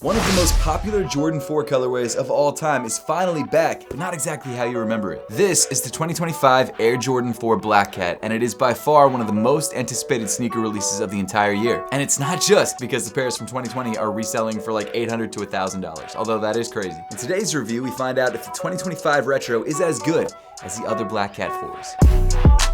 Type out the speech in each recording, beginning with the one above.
One of the most popular Jordan 4 colorways of all time is finally back, but not exactly how you remember it. This is the 2025 Air Jordan 4 Black Cat, and it is by far one of the most anticipated sneaker releases of the entire year. And it's not just because the pairs from 2020 are reselling for like $800 to $1,000, although that is crazy. In today's review, we find out if the 2025 Retro is as good as the other Black Cat 4s.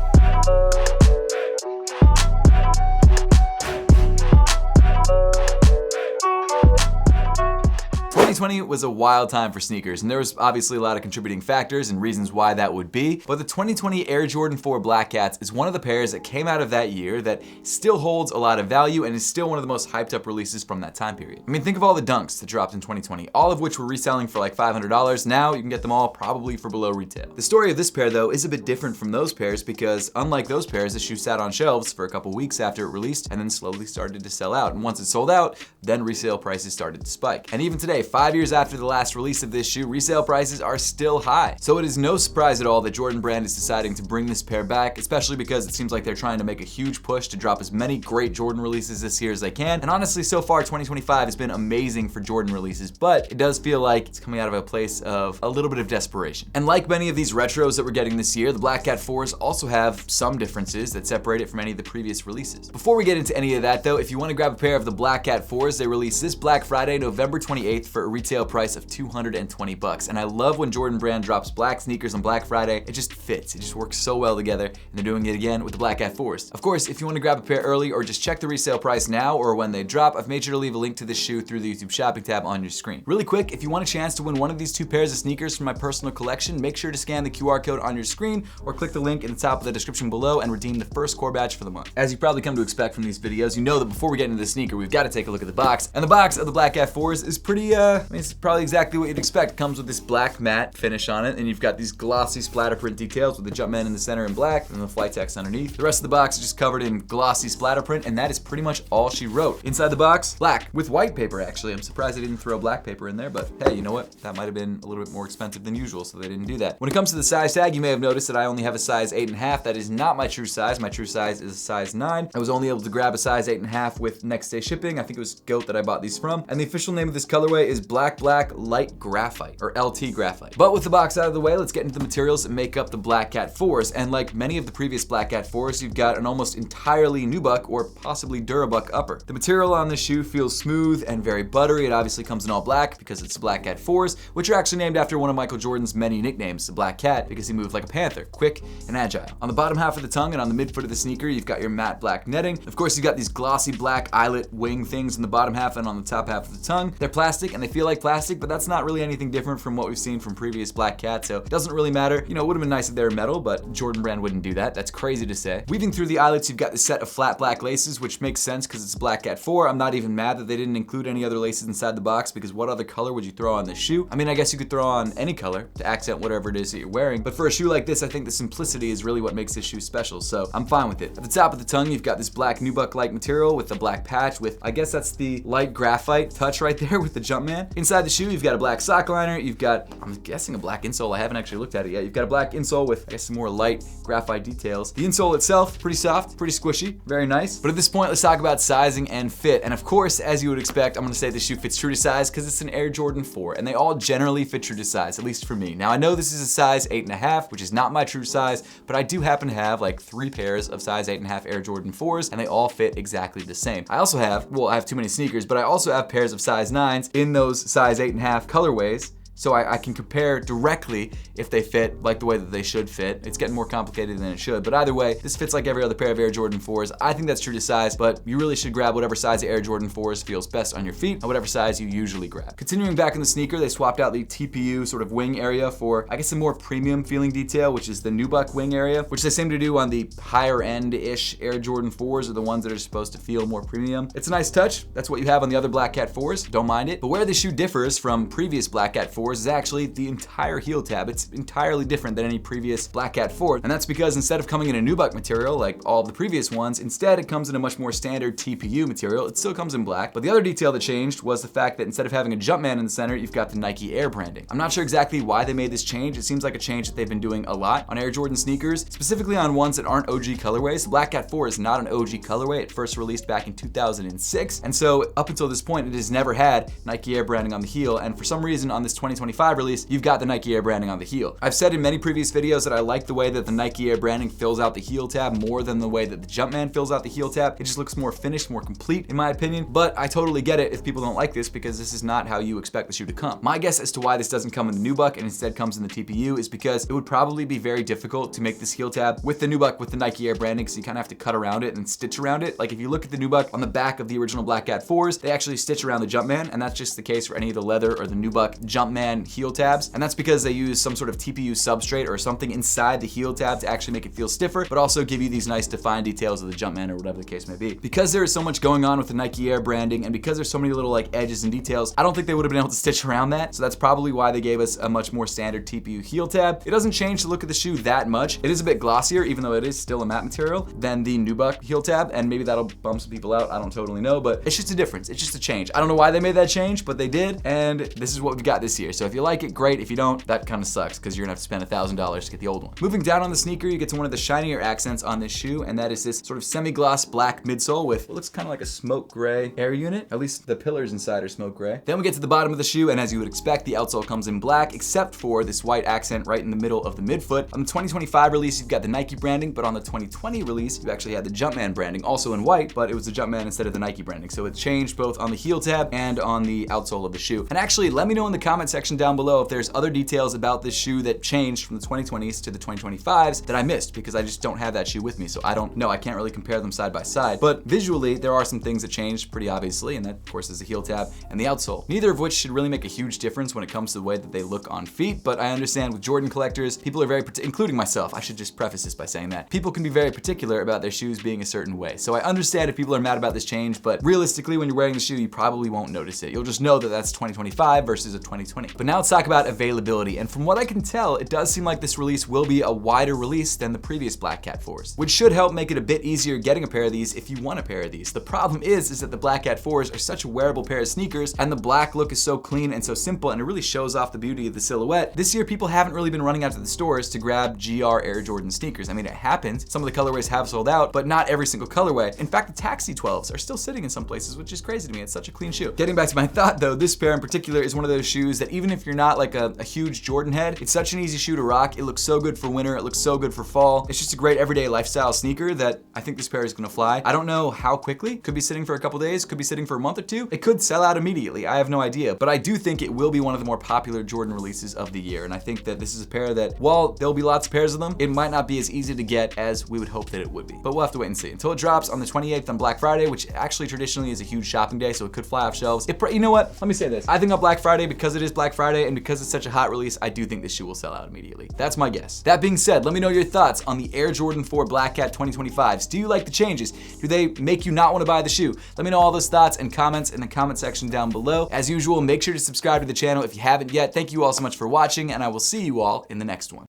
2020 was a wild time for sneakers, and there was obviously a lot of contributing factors and reasons why that would be, but the 2020 Air Jordan 4 Black Cats is one of the pairs that came out of that year that still holds a lot of value and is still one of the most hyped up releases from that time period. I mean, think of all the dunks that dropped in 2020, all of which were reselling for like $500. Now you can get them all probably for below retail. The story of this pair though is a bit different from those pairs because unlike those pairs, the shoe sat on shelves for a couple weeks after it released and then slowly started to sell out. And once it sold out, then resale prices started to spike. And even today, 5 years after the last release of this shoe, resale prices are still high. So it is no surprise at all that Jordan Brand is deciding to bring this pair back, especially because it seems like they're trying to make a huge push to drop as many great Jordan releases this year as they can. And honestly, so far 2025 has been amazing for Jordan releases, but it does feel like it's coming out of a place of a little bit of desperation. And like many of these retros that we're getting this year, the Black Cat 4s also have some differences that separate it from any of the previous releases. Before we get into any of that though, if you want to grab a pair of the Black Cat 4s, they release this Black Friday, November 28th for a retail price of $220. And I love when Jordan Brand drops black sneakers on Black Friday. It just fits. It just works so well together, and they're doing it again with the Black Cat 4s. Of course, if you want to grab a pair early or just check the resale price now or when they drop, I've made sure to leave a link to this shoe through the YouTube shopping tab on your screen. Really quick, if you want a chance to win one of these two pairs of sneakers from my personal collection, make sure to scan the QR code on your screen or click the link in the top of the description below and redeem the first core badge for the month. As you probably come to expect from these videos, you know that before we get into the sneaker, we've got to take a look at the box. And the box of the Black Cat 4s is pretty, it's probably exactly what you'd expect. It comes with this black matte finish on it, and you've got these glossy splatter print details with the Jumpman in the center in black and the flight text underneath. The rest of the box is just covered in glossy splatter print, and that is pretty much all she wrote. Inside the box, black with white paper actually. I'm surprised they didn't throw black paper in there, but hey, you know what? That might have been a little bit more expensive than usual, so they didn't do that. When it comes to the size tag, you may have noticed that I only have a size 8.5. That is not my true size. My true size is a size 9. I was only able to grab a size 8.5 with next day shipping. I think it was Goat that I bought these from. And the official name of this colorway is Black Light Graphite, or LT Graphite. But with the box out of the way, let's get into the materials that make up the Black Cat 4s. And like many of the previous Black Cat 4s, you've got an almost entirely nubuck or possibly Durabuck upper. The material on this shoe feels smooth and very buttery. It obviously comes in all black because it's the Black Cat 4s, which are actually named after one of Michael Jordan's many nicknames, the Black Cat, because he moved like a panther, quick and agile. On the bottom half of the tongue and on the midfoot of the sneaker, you've got your matte black netting. Of course, you've got these glossy black eyelet wing things in the bottom half and on the top half of the tongue. They're plastic and they feel like plastic, but that's not really anything different from what we've seen from previous Black Cat, so it doesn't really matter. You know, it would have been nice if they were metal, but Jordan Brand wouldn't do that. That's crazy to say. Weaving through the eyelets, you've got this set of flat black laces, which makes sense because it's Black Cat 4. I'm not even mad that they didn't include any other laces inside the box, because what other color would you throw on this shoe? I mean, I guess you could throw on any color to accent whatever it is that you're wearing, but for a shoe like this, I think the simplicity is really what makes this shoe special, so I'm fine with it. At the top of the tongue, you've got this black nubuck-like material with the black patch with, I guess that's the light graphite touch right there with the Jumpman. Inside the shoe, you've got a black sock liner, you've got, I'm guessing a black insole. I haven't actually looked at it yet. You've got a black insole with, I guess, some more light graphite details. The insole itself, pretty soft, pretty squishy, very nice. But at this point, let's talk about sizing and fit. And of course, as you would expect, I'm gonna say this shoe fits true to size because it's an Air Jordan 4, and they all generally fit true to size, at least for me. Now, I know this is a size 8.5, which is not my true size, but I do happen to have like 3 pairs of size 8.5 Air Jordan 4s, and they all fit exactly the same. I also have, well, I have too many sneakers, but I also have pairs of size 9s in those size 8.5 colorways. So I can compare directly if they fit like the way that they should fit. It's getting more complicated than it should, but either way, this fits like every other pair of Air Jordan 4s. I think that's true to size, but you really should grab whatever size of Air Jordan 4s feels best on your feet and whatever size you usually grab. Continuing back in the sneaker, they swapped out the TPU sort of wing area for, I guess, a more premium feeling detail, which is the nubuck wing area, which they seem to do on the higher end-ish Air Jordan 4s, or the ones that are supposed to feel more premium. It's a nice touch. That's what you have on the other Black Cat 4s. Don't mind it. But where this shoe differs from previous Black Cat 4s 4s is actually the entire heel tab. It's entirely different than any previous Black Cat 4, and that's because instead of coming in a nubuck material like all of the previous ones, instead it comes in a much more standard TPU material. It still comes in black, but the other detail that changed was the fact that instead of having a Jumpman in the center, you've got the Nike Air branding. I'm not sure exactly why they made this change. It seems like a change that they've been doing a lot on Air Jordan sneakers, specifically on ones that aren't OG colorways. The Black Cat 4 is not an OG colorway. It first released back in 2006, and so up until this point, it has never had Nike Air branding on the heel, and for some reason on this 2025 release, you've got the Nike Air branding on the heel. I've said in many previous videos that I like the way that the Nike Air branding fills out the heel tab more than the way that the Jumpman fills out the heel tab. It just looks more finished, more complete in my opinion, but I totally get it if people don't like this because this is not how you expect the shoe to come. My guess as to why this doesn't come in the nubuck and instead comes in the TPU is because it would probably be very difficult to make this heel tab with the nubuck with the Nike Air branding, because you kind of have to cut around it and stitch around it. Like if you look at the nubuck on the back of the original Black Cat 4s, they actually stitch around the Jumpman, and that's just the case for any of the leather or the nubuck Jumpman heel tabs, and that's because they use some sort of TPU substrate or something inside the heel tab to actually make it feel stiffer, but also give you these nice defined details of the Jumpman or whatever the case may be. Because there is so much going on with the Nike Air branding, and because there's so many little like edges and details, I don't think they would have been able to stitch around that, so that's probably why they gave us a much more standard TPU heel tab. It doesn't change the look of the shoe that much. It is a bit glossier, even though it is still a matte material, than the nubuck heel tab, and maybe that'll bum some people out, I don't totally know, but it's just a difference. It's just a change. I don't know why they made that change, but they did, and this is what we've got this year. So if you like it, great. If you don't, that kind of sucks, because you're gonna have to spend $1,000 to get the old one. Moving down on the sneaker, you get to one of the shinier accents on this shoe, and that is this sort of semi-gloss black midsole with what looks kind of like a smoke gray air unit. At least the pillars inside are smoke gray. Then we get to the bottom of the shoe, and as you would expect, the outsole comes in black, except for this white accent right in the middle of the midfoot. On the 2025 release, you've got the Nike branding, but on the 2020 release, you actually had the Jumpman branding, also in white, but it was the Jumpman instead of the Nike branding. So it changed both on the heel tab and on the outsole of the shoe. And actually, let me know in the comment section down below if there's other details about this shoe that changed from the 2020s to the 2025s that I missed, because I just don't have that shoe with me, so I don't know. I can't really compare them side by side, but visually, there are some things that changed pretty obviously, and that of course is the heel tab and the outsole. Neither of which should really make a huge difference when it comes to the way that they look on feet, but I understand with Jordan collectors, people are very, including myself, I should just preface this by saying that, people can be very particular about their shoes being a certain way. So I understand if people are mad about this change, but realistically, when you're wearing the shoe, you probably won't notice it. You'll just know that that's 2025 versus a 2020. But now let's talk about availability, and from what I can tell, it does seem like this release will be a wider release than the previous Black Cat 4s, which should help make it a bit easier getting a pair of these if you want a pair of these. The problem is that the Black Cat 4s are such a wearable pair of sneakers, and the black look is so clean and so simple, and it really shows off the beauty of the silhouette. This year, people haven't really been running out to the stores to grab GR Air Jordan sneakers. I mean, it happens. Some of the colorways have sold out, but not every single colorway. In fact, the Taxi 12s are still sitting in some places, which is crazy to me. It's such a clean shoe. Getting back to my thought though, this pair in particular is one of those shoes that even if you're not like a huge Jordan head, it's such an easy shoe to rock. It looks so good for winter. It looks so good for fall. It's just a great everyday lifestyle sneaker that I think this pair is gonna fly. I don't know how quickly. Could be sitting for a couple days, could be sitting for a month or two. It could sell out immediately. I have no idea, but I do think it will be one of the more popular Jordan releases of the year. And I think that this is a pair that, while there'll be lots of pairs of them, it might not be as easy to get as we would hope that it would be. But we'll have to wait and see. Until it drops on the 28th on Black Friday, which actually traditionally is a huge shopping day, so it could fly off shelves. You know what? Let me say this. I think on Black Friday, because it is Black Friday and because it's such a hot release, I do think this shoe will sell out immediately. That's my guess. That being said, let me know your thoughts on the Air Jordan 4 Black Cat 2025s. Do you like the changes? Do they make you not want to buy the shoe? Let me know all those thoughts and comments in the comment section down below. As usual, make sure to subscribe to the channel if you haven't yet. Thank you all so much for watching, and I will see you all in the next one.